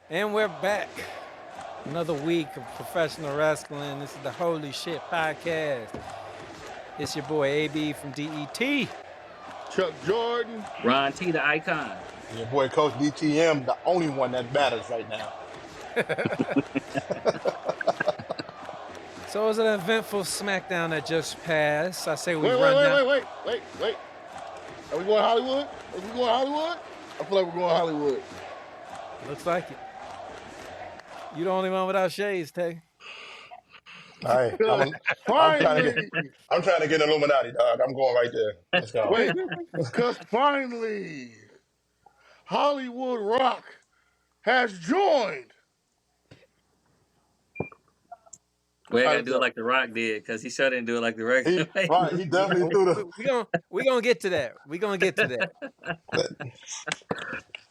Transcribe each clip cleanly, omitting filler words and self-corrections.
And we're back. Another week of professional wrestling. This is the Holy Shit Podcast. It's your boy AB from DET. Chuck Jordan. Ron T, the icon. Your boy Coach DTM, the only one that matters right now. So it was an eventful Smackdown that just passed. I say we Wait, run down. wait. Are we going Hollywood? Are we going Hollywood? I feel like we're going Hollywood. Looks like it. You the only one without shades, Tay. All right, Finally, I'm trying to get Illuminati, dog. I'm going right there. Let's go. wait, because finally, Hollywood Rock has joined. We ain't How gotta you do it go? like The Rock did, because he sure didn't do it like the regular way. He definitely threw the. We gonna get to that. We gonna get to that.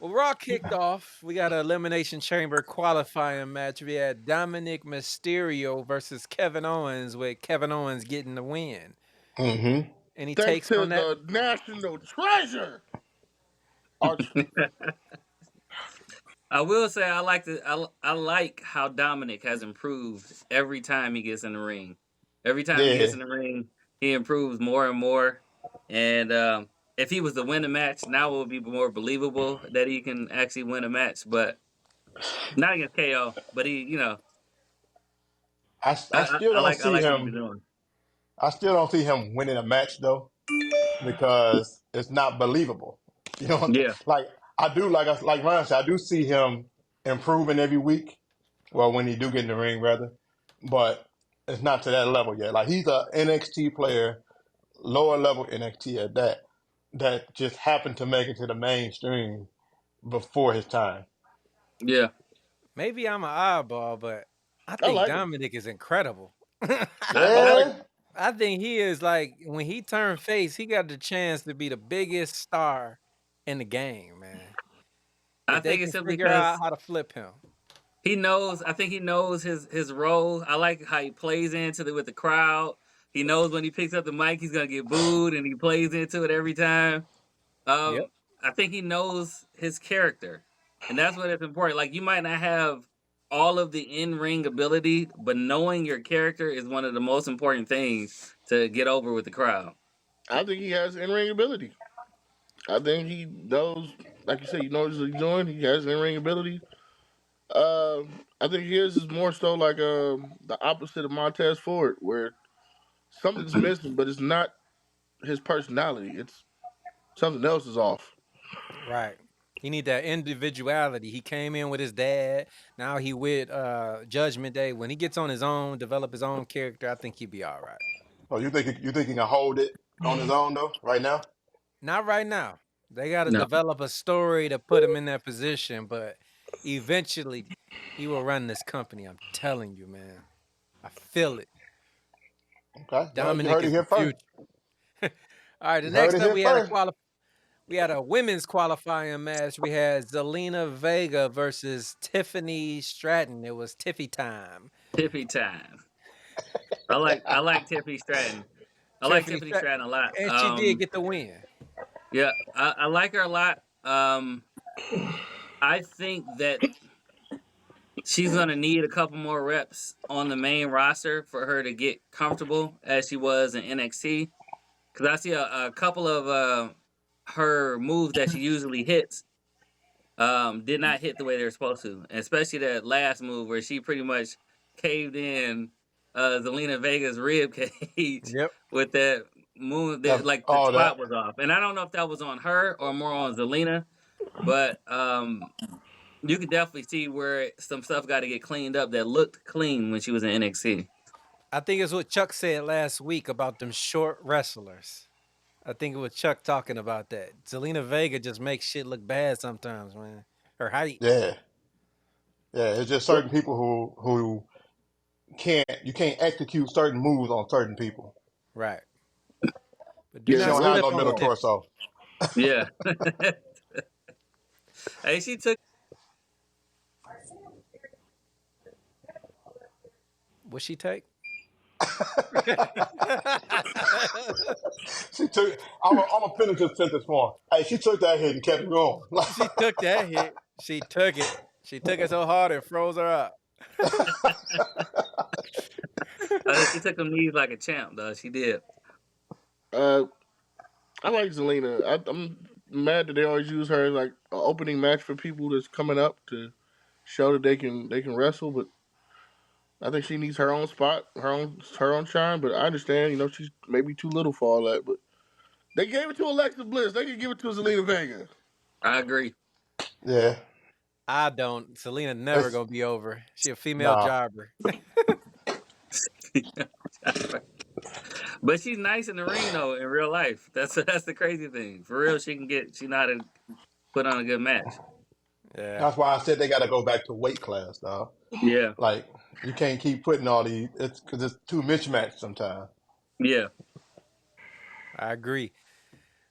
Well, Raw kicked off. We got an Elimination Chamber qualifying match. We had Dominic Mysterio versus Kevin Owens, with Kevin Owens getting the win. Mm-hmm. Any Thanks takes to on that? the national treasure. I will say I like how Dominic has improved every time he gets in the ring. Every time he gets Yeah. in the ring, he improves more and more. And if he was to win the match, now it would be more believable that he can actually win a match. But not against KO. But I still I don't like see what he's him. doing. I still don't see him winning a match though, because it's not believable. You know, Yeah, like I do, like Ryan said, I do see him improving every week. Well, when he do get in the ring, rather, but it's not to that level yet. Like he's a NXT player, lower level NXT at that, that just happened to make it to the mainstream before his time. yeah. Maybe I'm an oddball, but I I think like him. Dominic is incredible. I I like Yeah, him. I think he is like when he turned face, he got the chance to be the biggest star in the game, man. I If they think can it's simply figure out because how to flip him. he knows. I think he knows his role. I like how he plays into with the crowd. He knows when he picks up the mic, he's gonna get booed, and he plays into it every time. Yep. I think he knows his character, and that's what is important. Like you might not have all of the in ring ability, but knowing your character is one of the most important things to get over with the crowd. I think he has in-ring ability. I think he knows, like you said, he knows what he's doing. He has in-ring ability. I think his is more so like the opposite of Montez Ford, where something's missing, but it's not his personality. It's something else is off. Right. He need that individuality. He came in with his dad. Now he with Judgment Day. When he gets on his own, develop his own character, I think he'll be all right. Oh, you think he can hold it on his own though? Right now? Not right now. They got to No, develop a story to put him in that position, but eventually he will run this company. I'm telling you, man. I feel it. Okay. Well, you Dominic heard it is the here first. future. All right, the You heard next it up here first. we had a women's qualifying match. We had Zelina Vega versus Tiffany Stratton. It was Tiffy time. Tiffy time. I like Tiffany Stratton. I like Tiffany Tiffany Stratton, Stratton a lot. and she did get the win. Yeah, I like her a lot. I think that she's gonna need a couple more reps on the main roster for her to get comfortable as she was in NXT. Because I see a couple of her moves that she usually hits did not hit the way they were supposed to, and especially that last move where she pretty much caved in Zelina Vega's rib cage Yep. with that move. That's Like the all spot that. was off, and I don't know if that was on her or more on Zelina, but you could definitely see where some stuff got to get cleaned up that looked clean when she was in NXT. I think it's what Chuck said last week about them short wrestlers. I think it was Chuck talking about that. Zelina Vega just makes shit look bad sometimes, man. Her height. Yeah. Yeah. It's just certain people who you can't execute certain moves on certain people. Right. But do She Yeah, not don't have slip no on middle Zelina. Tiffany. torso. Yeah. Hey, she took. What she take? She took. I'm gonna finish this sentence for her. Hey, she took that hit and kept it going. She took that hit. She took it. She took it so hard it froze her up. She took them knees like a champ, though. She did. Uh, I like Zelina. I'm mad that they always use her as like an opening match for people that's coming up to show that they can wrestle. But I think she needs her own spot, her own shine. But I understand, she's maybe too little for all that. But they gave it to Alexa Bliss. They could give it to Zelina Vega. I agree. Yeah, I don't. Selena never it's gonna be over. She a female nah. jobber. But she's nice in the ring though. In real life, that's the crazy thing. For real, she know how to put on a good match. Yeah, That's why I said they got to go back to weight class, dog. Yeah, Like you can't keep putting all these. It's because it's too mismatched sometimes. yeah. I agree.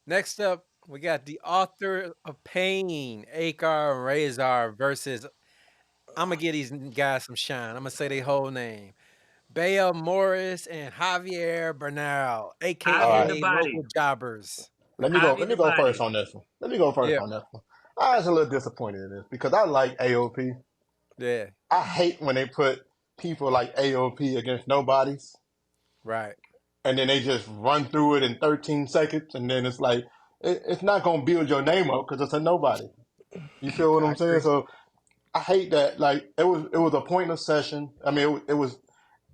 Next up, we got the author of Pain, Akar and Razor versus. I'm gonna give these guys some shine. I'm gonna say their whole name: Bea Morris and Javier Bernal, All Javi the right, aka body. local jobbers. let me go. Javi Let the me go first body. on this one. Let me go first Yeah, on this one. I was a little disappointed in this because I like AOP. yeah, I hate when they put people like AOP against nobodies right. and then they just run through it in 13 seconds and then it's like it's not going to build your name up because it's a nobody. You feel what I I'm saying? agree. So I hate that. Like it was a pointless session. I mean, it was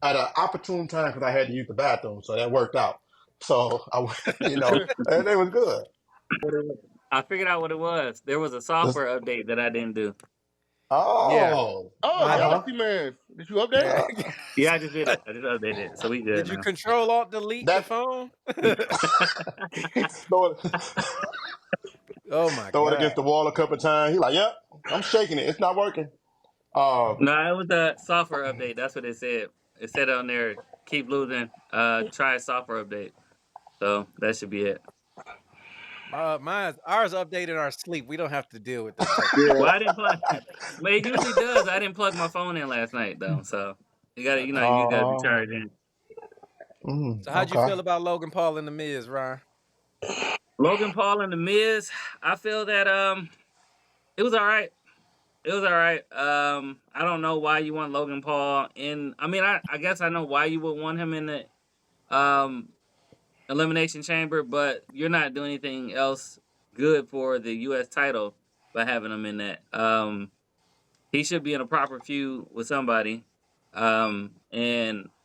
at an opportune time because I had to use the bathroom, so that worked out. So and it was good. I figured out what it was. There was a This, software update that I didn't do. Yeah, oh, Oh, I uh did. huh. Galaxy Man, did you update? Yeah, I just did it. I just updated it, so we good Did you now. control alt delete the That phone? throw it, Oh my throw it god. against the wall a couple of times. He like, yep, I'm shaking it. It's not working. Um, No, it was a software update. That's what it said. It said on there, keep losing. Try a software update. So that should be it. Ours updated our sleep. We don't have to deal with them Yeah. Well, I didn't plug. Well, it usually does. I didn't plug my phone in last night though, so you gotta be uh, charged in. So how'd you okay. feel about Logan Paul and the Miz, Ryan? Logan Paul and the Miz. I feel that it was all right. It was all right. I don't know why you want Logan Paul in. I mean, I guess I know why you would want him in the um elimination chamber, but you're not doing anything else good for the U.S. title by having him in that. He should be in a proper feud with somebody. And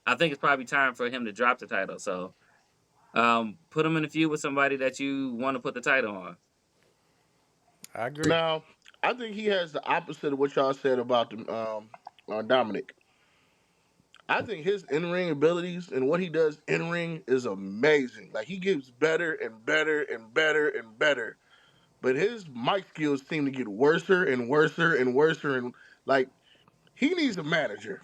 I think it's probably time for him to drop the title. So, put him in a feud with somebody that you want to put the title on. I agree. Now, I think he has the opposite of what y'all said about Dominic. I think his in ring abilities and what he does in ring is amazing. Like he gets better and better and better and better. But his mic skills seem to get worser and worser and worser, and like he needs a manager.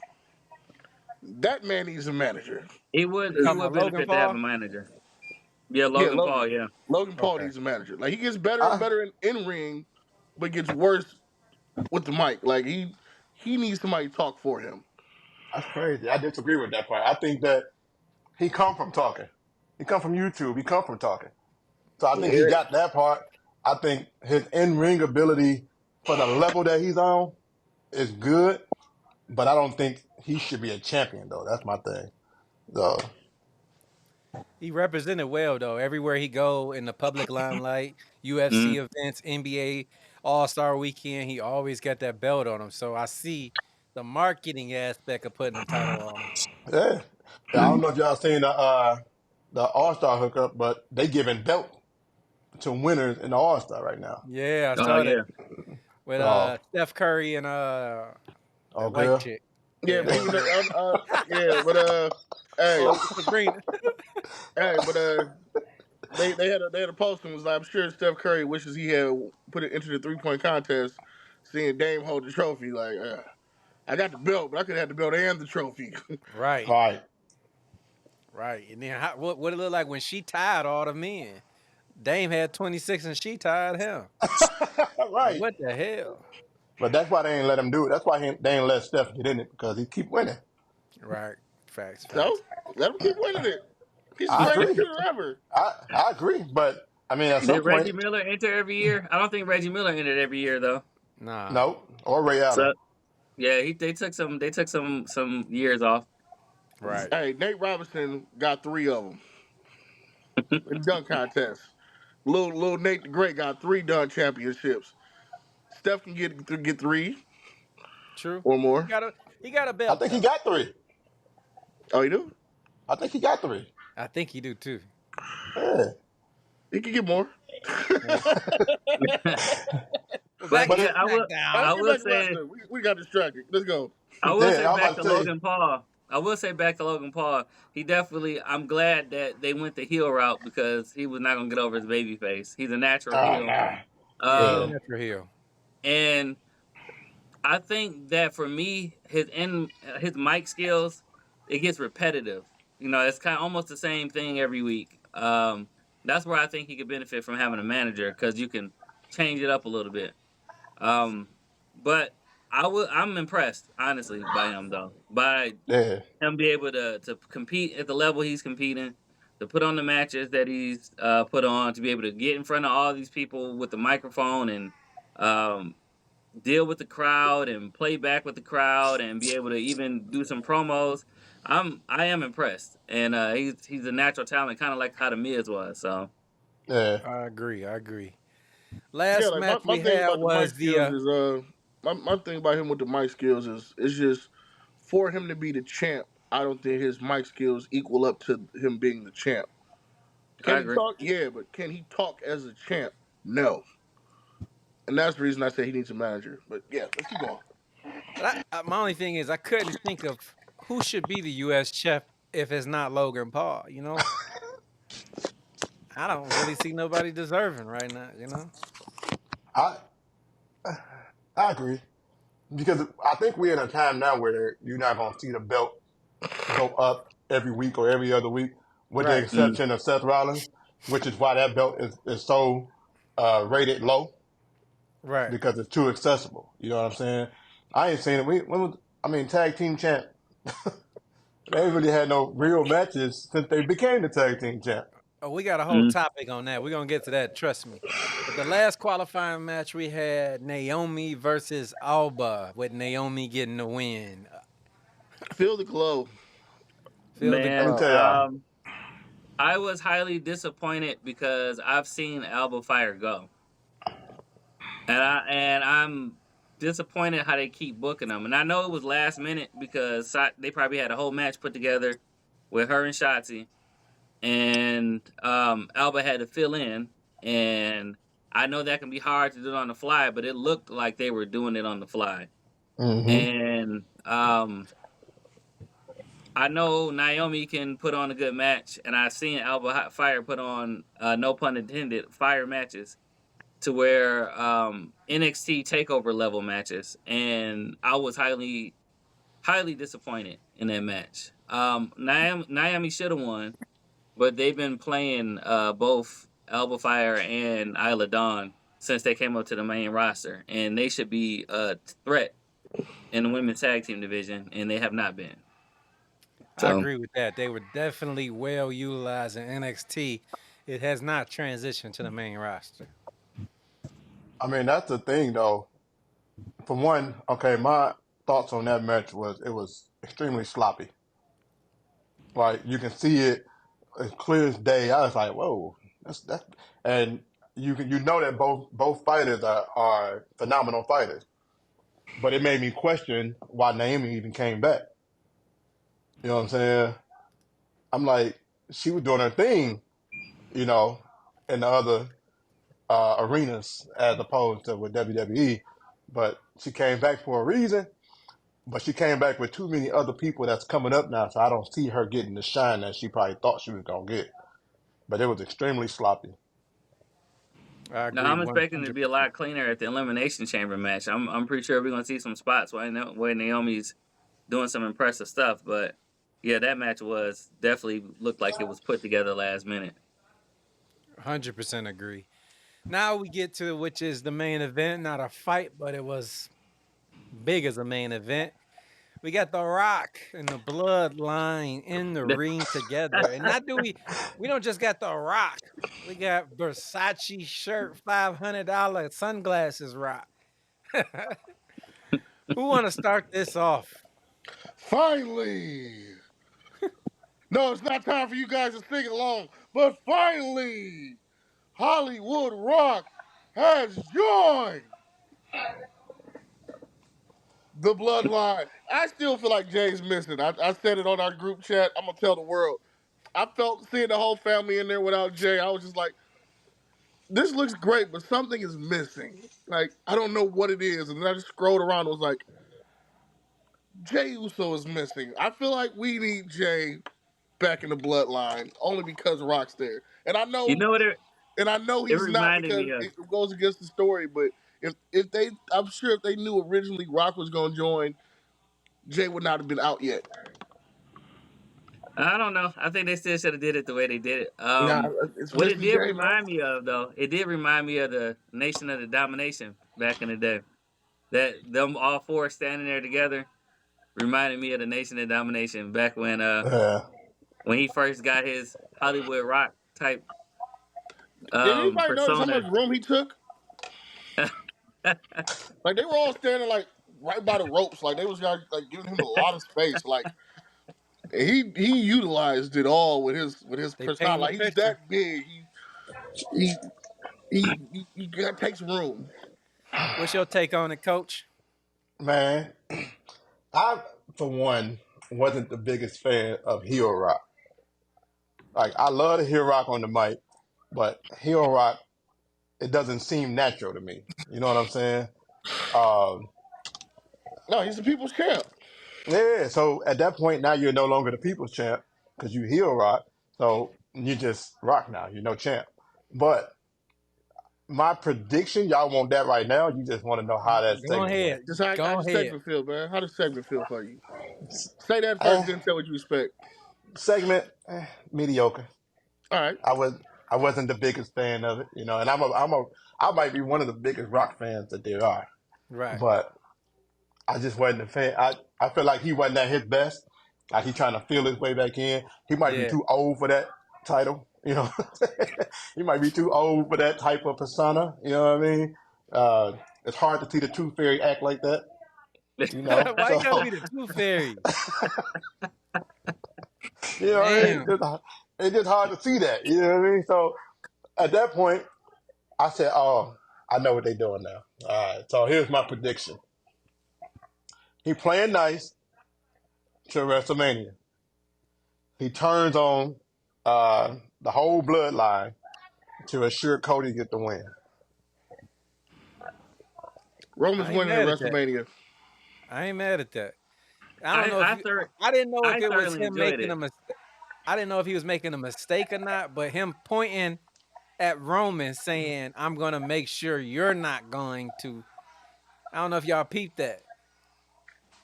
That man needs a manager. You He talking would about Logan benefit to have a Paul? manager. Yeah, Yeah, Logan Logan. Paul. Yeah. Logan Paul Okay. needs a manager. Like he gets better and I, better in ring, but gets worse with the mic. Like he needs somebody to talk for him. that's crazy. I disagree with that part. I think that he come from talking. He come from YouTube. He come from talking. So I think he Yeah. got that part. I think his in ring ability for the level that he's on is good, but I don't think he should be a champion though. That's my thing. So He represented well though. Everywhere he go in the public limelight, UFC Mm. events, NBA All-Star weekend, he always got that belt on him. So I see the marketing aspect of putting the title on him. yeah. Yeah, I don't know if y'all seen the All Star hookup, but they giving belt to winners in the All Star right now. Yeah, I Oh saw that yeah. with So Steph Curry and that white okay. chick. Yeah, Yeah, but old girl. yeah, but hey, Oh, Sabrina. hey, but they had a post and was like, I'm sure Steph Curry wishes he had put it into the 3-point contest, seeing Dame hold the trophy. Like, I got the belt, but I could have had the belt and the trophy. Right, All right. right. And then what it look like when she tied all the men? Dame had 26 and she tied him. Like, Right. what the hell? But that's why they ain't let him do it. That's why they ain't let Steph get in it because he keep winning. Right. Facts, So facts. let him keep winning it. He's the I greatest agree. shooter ever. I agree. But I mean, at some Did Reggie point, Miller enter every year? I don't think Reggie Miller entered every year though. Nah, No, or Ray Allen. So yeah, they took some years off. right. Hey, Nate Robinson got three of them in dunk contests. Little Nate the Great got three dunk championships. Steph can get three True. or He more. got a he got a I belt think he though. got three. Oh, you do? I think he got three. I think he do too. Yeah. He can get more. Yeah. Well, But back But to yeah, it, I will. Let's SmackDown. I get will back to say. wrestling. We got distracted. Let's go. I will say yeah, I'm back about to to say, Logan Paul. I will say back to Logan Paul. He definitely. I'm glad that they went the heel route because he was not gonna get over his baby face. He's a natural oh heel. nah. Yeah, he a Yeah, Um, natural heel. and I think that for me, his mic skills, it gets repetitive. You know, it's kind of almost the same thing every week. That's where I think he could benefit from having a manager because you can change it up a little bit. Um, but I'm impressed honestly by him though, by yeah, him be able to compete at the level he's competing, to put on the matches that he's put on, to be able to get in front of all these people with the microphone and um, deal with the crowd and play back with the crowd and be able to even do some promos. I am impressed, and he's a natural talent, kind of like how the Miz was. So yeah. I agree. I agree. Yeah, Last like match my we thing had about the mic was the skills is my thing about him with the mic skills is just for him to be the champ. I don't think his mic skills equal up to him being the champ. I Can he agree. talk? Yeah, but can he talk as a champ? No, and that's the reason I say he needs a manager. But yeah, let's keep going. but my only thing is I couldn't think of who should be the US chef if it's not Logan Paul, you know? I don't really see nobody deserving right now, you know? I I agree because I think we're in a time now where you're not going to see the belt go up every week or every other week, with the Right. Mm. exception of Seth Rollins, which is why that belt is so rated low Right. because it's too accessible. You know what I'm saying? I ain't seen it. I mean, tag team champ. They ain't really had no real matches since they became the tag team champ. Oh, we got a whole Mm. topic on that. We're gonna get to that, trust me. But the last qualifying match we had Naomi versus Alba, with Naomi getting the win. Feel the glow. Feel the Let me Man, glow. tell y'all. I was highly disappointed because I've seen Alba Fire go, and I'm disappointed how they keep booking them. And I know it was last minute because they probably had a whole match put together with her and Shotzi, and Alba had to fill in. And I know that can be hard to do on the fly, but it looked like they were doing it on the fly. Hmm. And I know Naomi can put on a good match, and I've seen Alba Fire put on, no pun intended, fire matches to where NXT takeover level matches, and I was highly disappointed in that match. Naomi should have won, but they've been playing both Alba Fire and Isla Dawn since they came up to the main roster, and they should be a threat in the women's tag team division, and they have not been. I So agree with that. They were definitely well utilized in NXT. It has not transitioned to the main roster. I mean, that's the thing, though. For one, okay, my thoughts on that match was it was extremely sloppy. Like you can see it as clear as day. I was like, whoa, that's and you know that both fighters are phenomenal fighters. But it made me question why Naomi even came back. You know what I'm saying? I'm like, she was doing her thing, you know, in the other arenas as opposed to with WWE. But she came back for a reason. But she came back with too many other people that's coming up now, so I don't see her getting the shine that she probably thought she was gonna get. But it was extremely sloppy. I now agree I'm expecting it to be a 100%. lot cleaner at the Elimination Chamber match. I'm pretty sure we're gonna see some spots where Naomi's doing some impressive stuff. But yeah, that match was definitely looked like it was put together last minute. 100% agree. Now we get to which is the main event, not a fight, but it was big as a main event. We got The Rock and the Bloodline in the ring together. And not do we don't just got The Rock. We got Versace shirt, $500 sunglasses Rock. Who want to start this off? Finally. No, it's not time for you guys to sing along, but finally, Hollywood Rock has joined the bloodline. I still feel like Jay's missing. I said it on our group chat. I'm gonna tell the world. I felt seeing the whole family in there without Jay. I was just like, this looks great, but something is missing. Like, I don't know what it is. And then I just scrolled around and was like, Jay Uso is missing. I feel like we need Jay back in the bloodline only because Rock's there. You know what And I know it he's not reminded because me of? it goes against the story, but if they I'm sure if they knew originally Rock was gonna join, Jay would not have been out yet. I don't know. I think they still should have did it the way they did it. Nah, it's What it Mr. did J, man. remind me of, though, it did remind me of the Nation of the Domination back in the day. That them all four standing there together reminded me of the Nation of Domination back Yeah. when he first got his Hollywood Rock type Did anybody notice how much persona. room he took? Like they were all standing like right by the ropes, like they was like giving him a lot of space. Like he utilized it all with his They persona. painting the Like he's picture. that big. He he takes room. What's your take on it, Coach? Man, I, for one, wasn't the biggest fan of heel rock. Like, I love to hear rock on the mic, but heel rock, it doesn't seem natural to me. You know what I'm saying? Um, No, he's the people's champ. yeah, so at that point, now you're no longer the people's champ because you heel rock. So you just rock now. You're no champ. But my prediction, y'all want that right now. You just want to know how that Go segment went. ahead. Just how Go the ahead. segment feel, man. How does segment feel for you? Say that first, Eh, then tell what you expect. segment, mediocre. All right. I was I wasn't the biggest fan of it, you know, and I might be one of the biggest rock fans that there are, Right. but I just wasn't a fan. I feel like he wasn't at his best. Like he trying to feel his way back in. He might be Yeah. too old for that title, you know. He might be too old for that type of persona. You know what I mean? It's hard to see the Tooth Fairy act like that, you know. Why you So gotta be the tooth fairy? you know, what I mean? Damn. It's just hard to see that. You know what I mean? So at that point, I said, "Oh, I know what they're doing now." All right. So here's my prediction. He playing nice to WrestleMania. He turns on the whole bloodline to assure Cody get the win. Roman's I ain't winning at mad at that. WrestleMania. I ain't mad at that. I don't I know if I you, thir- I didn't know if I it was thoroughly him enjoyed making a it. mistake. I didn't know if he was making a mistake or not, but him pointing at Roman saying, "I'm gonna make sure you're not going to." I don't know if y'all peeped that.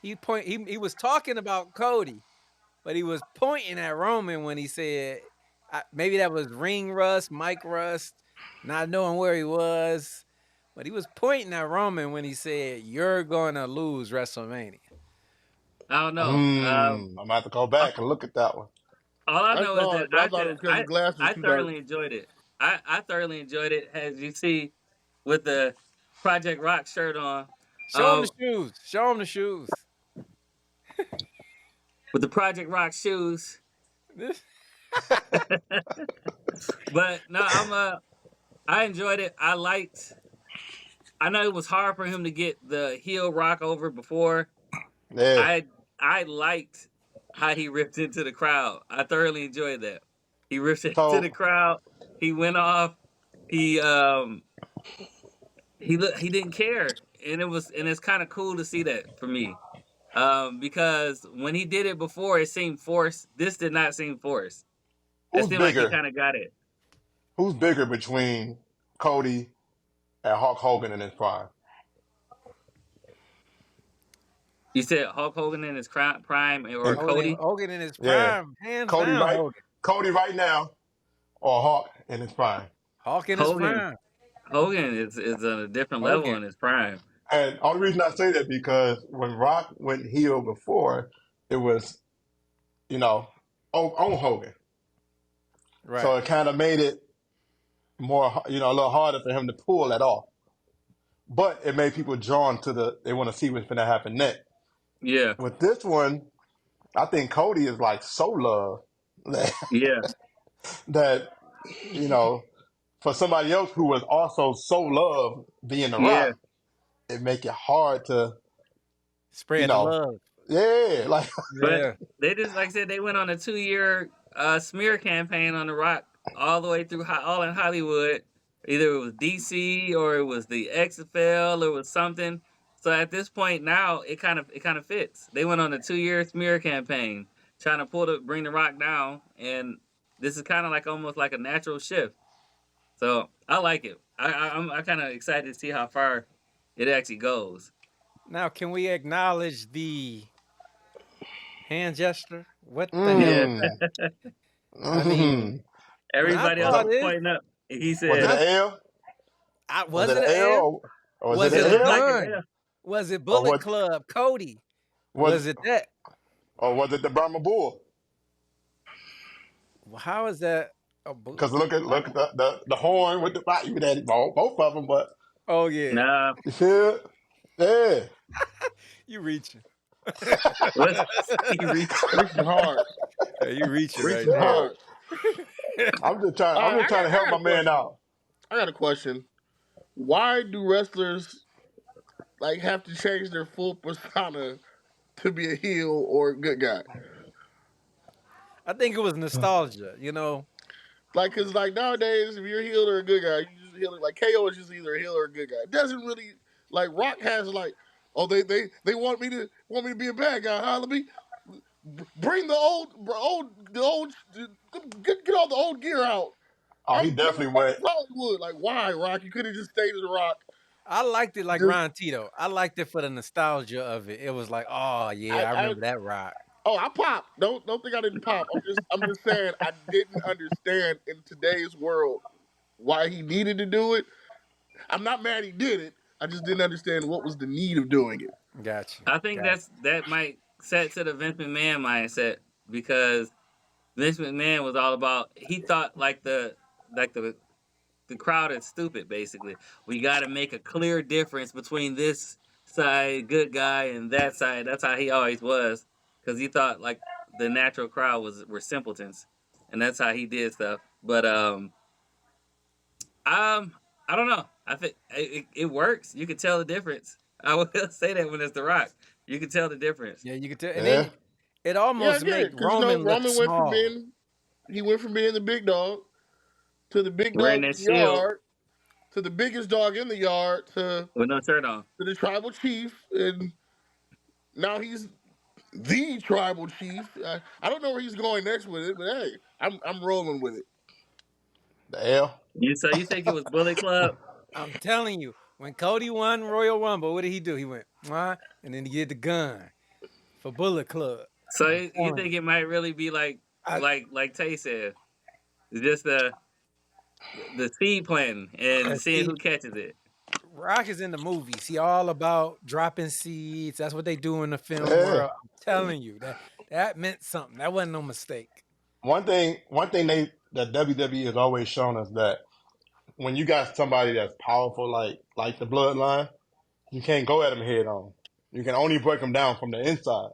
He was talking about Cody, but he was pointing at Roman when he said maybe that was ring rust, mic rust, not knowing where he was. But he was pointing at Roman when he said, "You're gonna lose WrestleMania." I don't know. I'm gonna have to go back and look at that one. All I I know is saw that it, but I thought it was because the glass was I too dark. thoroughly enjoyed it. I thoroughly enjoyed it, as you see with the Project Rock shirt on. Show him the Uh, shoes. Show him the shoes. with the Project Rock shoes. This- But no, I enjoyed it. I know it was hard for him to get the heel Rock over before. Yeah. I liked how he ripped into the crowd. I thoroughly enjoyed that. He ripped into the So crowd. He went off. He he didn't care, and it's kind of cool to see that for me. Because when he did it before, it seemed forced. This did not seem forced. It who's seemed like he bigger? kind of got it. Who's bigger between Cody and Hulk Hogan in his prime? You said Hulk Hogan in his prime or And Cody? Hogan in his yeah, prime, hands Cody down. right, Hogan. Cody right now, or Hulk in his prime. Hulk in his Hogan prime. Hogan is on a different level Hogan. in his prime. And only reason I say that because when Rock went heel before, it was, you know, on Hogan. Right. So it kind of made it more, you know, a little harder for him to pull that off. but it made people drawn to they want to see what's going to happen next. Yeah, With this one, I think Cody is like so loved that, yeah, that you know, for somebody else who was also so loved being The yeah. Rock, it make it hard to, you Spread the know, love. yeah, like But Yeah. they just, like I said, they went on a 2 year smear campaign on The Rock all the way through all in Hollywood. Either it was DC or it was the XFL or it was something. So at this point now, it kind of fits. They went on a 2 year smear campaign trying to bring The Rock down, and this is kind of like almost like a natural shift. So I like it. I'm kind of excited to see how far it actually goes. Now, can we acknowledge the hand gesture? What the hell Yeah, was mm, that? I mean, mm. when I everybody Was else saw was that this, pointing up. And he was when it said, I, an L? Was was it it an an L, L? or was it Was an it it a looked L, like an gun? L. Was it or Bullet Club? Cody? was Was it that? or was it the Brahma Bull? Well, how is that a Because I, look at the horn with the body with that both of them, but oh yeah, Nah, you feel? Yeah, you reaching. what he reached. Reaching hard. Yeah, you reaching right Reaching there. yeah. hard. All I'm right, just trying to I help got a my man question. out. I got a question. Why do wrestlers like have to change their full persona to be a heel or a good guy? I think it was nostalgia, you know. Like, cause like nowadays, if you're a heel or a good guy, you just heel. Like KO is just either a heel or a good guy. It doesn't really like Rock has like, oh they want me to be a bad guy. Huh? Let me bring the old get all the old gear out. Oh, he I'm coming definitely back went. to Hollywood. Like why Rock? You could have just stayed as Rock. I liked it like Just Ron Tito. I liked it for the nostalgia of it. It was like, oh yeah, I I remember that rock. oh I popped. Don't think I didn't pop. I'm just saying I didn't understand in today's world why he needed to do it. I'm not mad he did it. I just didn't understand what was the need of doing it. Got you. I think Got that might set to the Vince McMahon mindset because Vince McMahon was all about. He thought like the crowd is stupid. Basically, we got to make a clear difference between this side, good guy, and that side. That's how he always was because he thought like the natural crowd were simpletons, and that's how he did stuff. But Um, I don't know. I think it works. You can tell the difference. I will say that when it's The Rock, you can tell the difference. yeah, you could tell, and Yeah, then it Yeah, I almost get make it because Roman look Roman went from small. being he went from being the big dog to the big Wearing dog in that the shield yard to the biggest dog in the yard with no shirt on. to the tribal chief, and now he's the tribal chief. I don't know where he's going next with it, but hey, I'm rolling with it. the L. You think it was Bullet Club? I'm telling you, when Cody won Royal Rumble, what did he do? He went, "Mwah," and then he get the gun for Bullet Club. So I'm you telling think you. it might really be like I, Tay said, it's just the seed planting and and seeing see, who catches it. Rock is in the movies. He all about dropping seeds. That's what they do in the film Yeah. world. I'm telling you that meant something. That wasn't no mistake. One thing the WWE has always shown us that when you got somebody that's powerful like the Bloodline, you can't go at them head on. You can only break them down from the inside.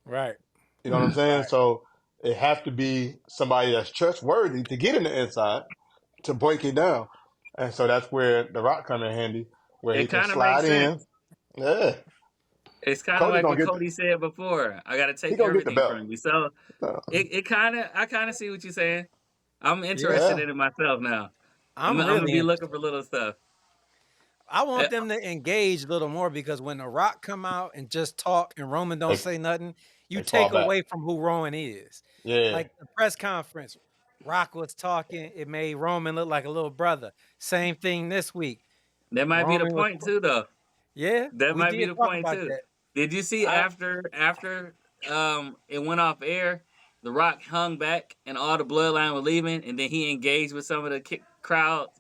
Right. You know what I'm saying? Right. So it has to be somebody that's trustworthy to get in the inside to break it down. And so that's where The Rock come in handy, where he It can kind of makes slide in. sense. Yeah, It's kind of Cody like gonna what get Cody said before. I got to he take gonna get the everything belt. from you. So Uh, I kind of see what you're saying. I'm Yeah. interested yeah, in it myself now. I'm I'm gonna really be looking interested. for little stuff. I Uh, want them to engage a little more because when The Rock come out and just talk and Roman don't they say nothing, you they fall take back. away from who Roman is. Yeah, Like the press conference, Rock was talking, it made Roman look like a little brother. Same thing this week. That might be the Roman was point too, though. yeah, That we might be did the talk point about too. that. Did you see I after it went off air, The Rock hung back and all the bloodline were leaving, and then he engaged with some of the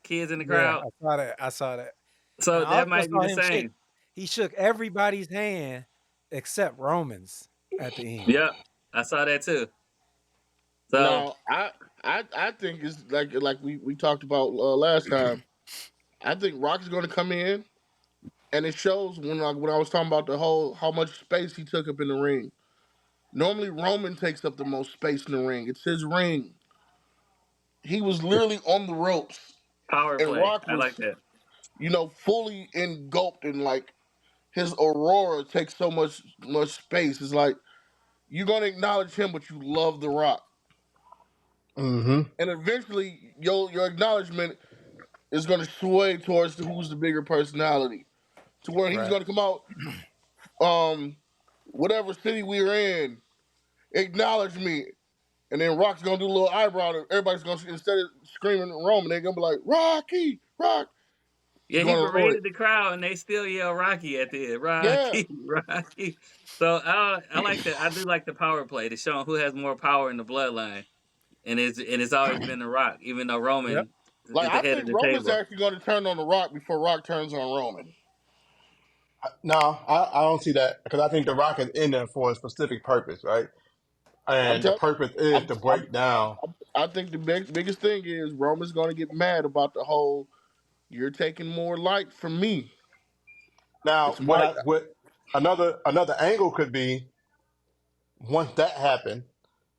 kids in the Yeah, crowd. I saw that. I saw that. And So I that also might be saw the him shake. same. He shook everybody's hand except Roman's at the end. Yep, I saw that too. So now I think it's like we talked about last time. I think Rock is going to come in. and it shows when I was talking about the whole how much space he took up in the ring. Normally Roman takes up the most space in the ring. It's his ring. He was literally on the ropes, Power and play. Rock I like was, that. fully engulfed in like his aurora takes so much space. It's like you're gonna acknowledge him, but you love the Rock, Mm-hmm. and eventually your acknowledgement is gonna sway towards who's the bigger personality, to where he's Right. gonna come out, um, whatever city we're in, acknowledge me. And then Rock's gonna do a little eyebrow. And everybody's gonna, instead of screaming Roman, they're gonna be like, Rocky, Rock. Yeah, You're he gonna know it. berated the crowd, and they still yell Rocky at the end. Yeah. Rocky, Rocky. So I like that. I do like the power play to show who has more power in the bloodline, and it's always been the Rock, even though Yep. Roman Like is the I head of think the Roman's table. actually gonna turn on the Rock before Rock turns on Roman. No, I don't see that because I think the Rock is in there for a specific purpose, right? I'm And the telling purpose is I'm, to I'm, break down. I think the biggest thing is Roman's gonna get mad about the whole you're taking more light from me. Now, It's my what another angle could be once that happened,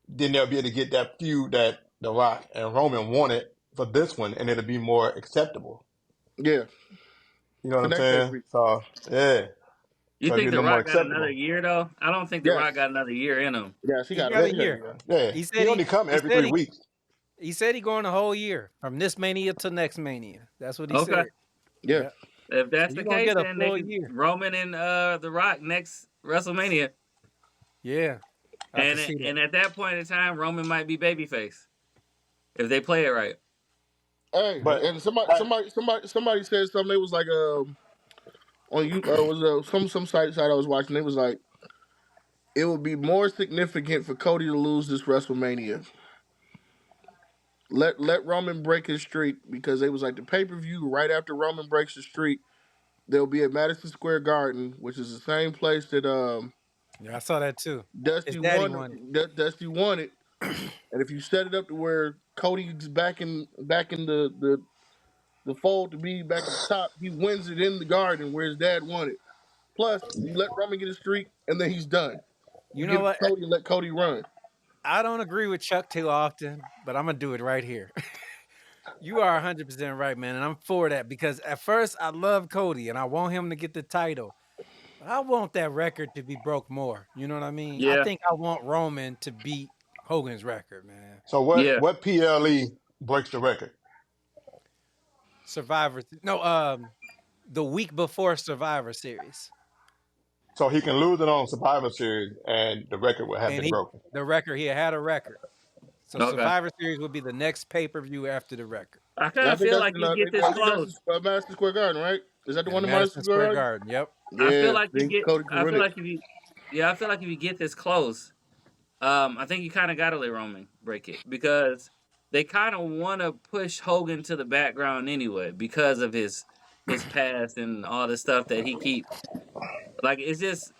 then they'll be able to get that feud that the Rock and Roman wanted for this one, and it'll be more acceptable. yeah You know what for I'm next pay per saying? view. So yeah, You so it'll be think a the little more Rock got another acceptable. year though? I don't think the Yes, Rock got another year in him. yes, He got Yeah, a year. yeah. yeah. He He said only come he every said 3 weeks. he said he going the whole year from this mania to next mania. That's what he Okay, said. Yeah. Yeah. if So that's you're the gonna case, get a then they full can year. Roman and the Rock next WrestleMania, Yeah. I can see that. and at that point in time, Roman might be babyface if they play it right. Hey, But and somebody that, somebody somebody somebody said something. They was like on you was some site I was watching. It was like it would be more significant for Cody to lose this WrestleMania. Let Roman break his streak, because they was like the pay per view right after Roman breaks the streak. They'll be at Madison Square Garden, which is the same place that Yeah, I saw that too. His Dusty daddy won. wanted. Dusty won it. And if you set it up to where Cody's back in the fold to be back at the top, he wins it in the Garden where his dad won it. Plus, you let Roman get a streak, and then he's done. You You give know it to what? Cody and let Cody run. I don't agree with Chuck too often, but I'm gonna do it right here. You are 100% right, man, and I'm for that because at first I love Cody and I want him to get the title, but I want that record to be broke more. You know what I mean? I Yeah, think I want Roman to beat Hogan's record, man. so yeah. what PLE breaks the record? Survivor, no, the week before Survivor Series, So he can lose it on Survivor Series, and the record will have and been broken. he had a record. So Okay. Survivor Series would be the next pay per view after the record I kind And I of think feel that's like in, you get this I think that's close. in Madison Square Garden, right? Is that the at one in Madison Madison Square Square Garden? Garden. Yep. I feel Yeah, like you think get. Cody can I win feel it. like if you. Yeah, I feel like if you get this close, I think you kind of got to let Roman break it because they kind of want to push Hogan to the background anyway because of his past and all the stuff that he keep. Like it's just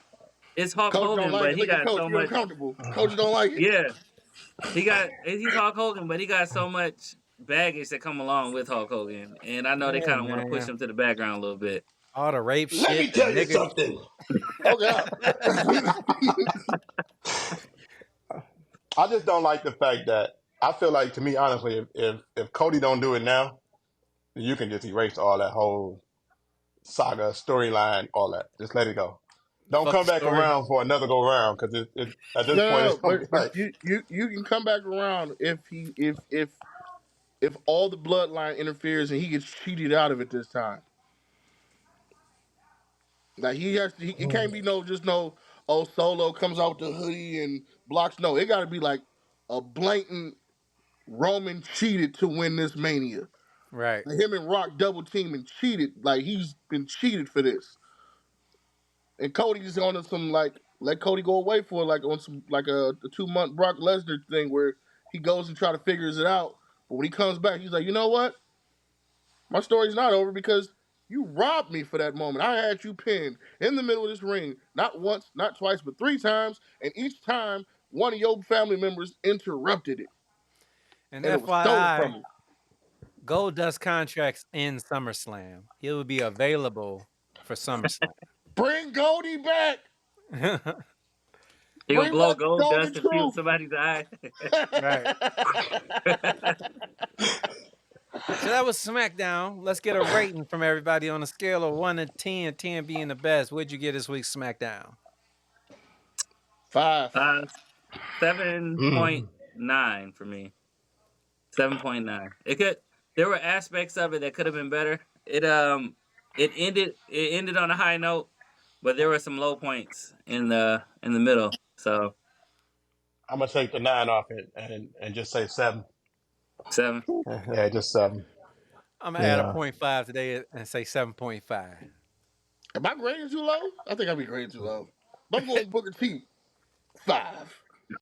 it's Hulk Coach don't Hogan, like but it. he Look at got Coach. so He much. uncomfortable. Coach don't like it. Yeah, he's Hulk Hogan, but he got so much baggage that come along with Hulk Hogan, and I know they Yeah, kind of want to push man. him to the background a little bit. All the rape Let shit, me the tell you nigga. something. Oh God. I just don't like the fact that I feel like, to me, honestly, if Cody don't do it now, you can just erase all that whole saga, storyline, all that. Just let it go. Don't Fuck come the back story. around for another go round because at this No, point no, it's no, gonna be but like, you can come back around if he if all the bloodline interferes and he gets cheated out of it this time. Like he has to, it can't be no just no Solo comes out with the hoodie and blocks. No, it got to be like a blatant Roman cheated to win this Mania. Right. Like him and Rock double team and cheated. Like he's been cheated for this. And Cody's on some like let Cody go away for like on some like a 2 month Brock Lesnar thing where he goes and try to figures it out. But when he comes back, he's like, you know what? My story's not over because you robbed me for that moment. I had you pinned in the middle of this ring, not once, not twice, but 3 times, and each time one of your family members interrupted it, And and it was stolen FYI, from me. Gold Dust contracts in SummerSlam. He will be available for SummerSlam. Bring Goldie back. He gonna Bring blow back the gold Golden dust and pew Truth. somebody's eye. Right. So that was SmackDown. Let's get a rating from everybody on a scale of 1 to 10, 10 being the best. What'd you get this week's SmackDown? 5. uh, Mm. 7.9 for me. 7.9. It could. There were aspects of it that could have been better. It ended on a high note, but there were some low points in the middle. So I'm gonna take the 9 off it and just say 7. 7. Yeah, just 7. I'm gonna add a Yeah. 0.5 today and say 7.5. Am I grading too low? I think I'd be grading too low. But I'm going Booker T. 5.